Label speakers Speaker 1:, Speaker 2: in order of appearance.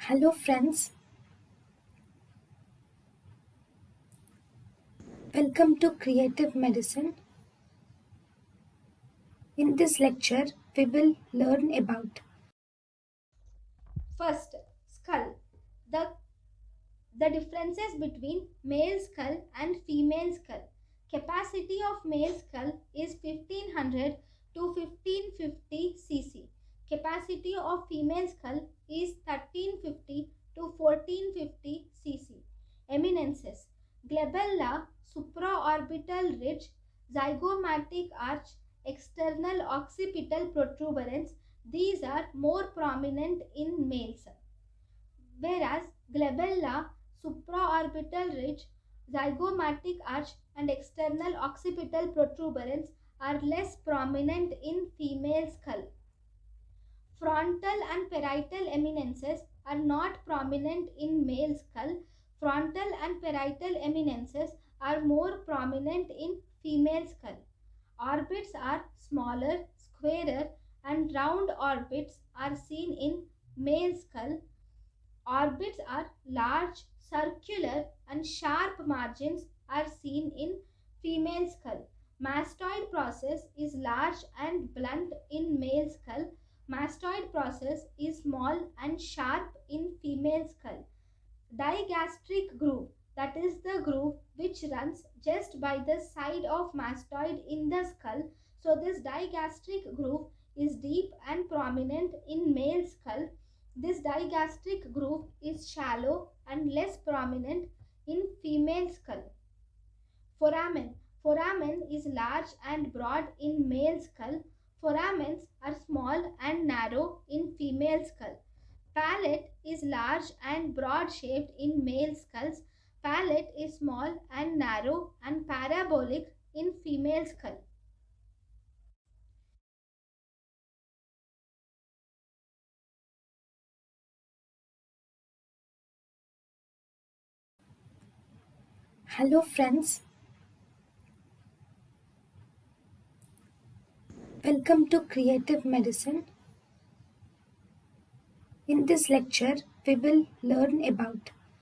Speaker 1: Hello, friends. Welcome to Creative Medicine. In this lecture, we will learn about
Speaker 2: First, skull. The, the differences between male skull and female skull. Capacity of male skull is 1500 to 1550 cc. Capacity of female skull is 1350 to 1450 cc. Eminences: glabella, supraorbital ridge, zygomatic arch, external occipital protuberance. These are more prominent in males, whereas glabella, supraorbital ridge, zygomatic arch, and external occipital protuberance are less prominent in female skull. Frontal and parietal eminences are not prominent in male skull. Frontal and parietal eminences are more prominent in female skull. Orbits are smaller, squarer, and round orbits are seen in male skull. Orbits are large, circular, and sharp margins are seen in female skull. Mastoid process is large and blunt in male skull. Mastoid process is small and sharp in female skull. Digastric groove, that is the groove which runs just by the side of mastoid in the skull. So this digastric groove is deep and prominent in male skull. This digastric groove is shallow and less prominent in female skull. Foramen. Foramen is large and broad in male skull. Foramens are small and narrow in female skull. Palate is large and broad shaped in male skulls. Palate is small and narrow and parabolic in female skull.
Speaker 1: Hello, friends. Welcome to Creative Medicine. In this lecture, we will learn about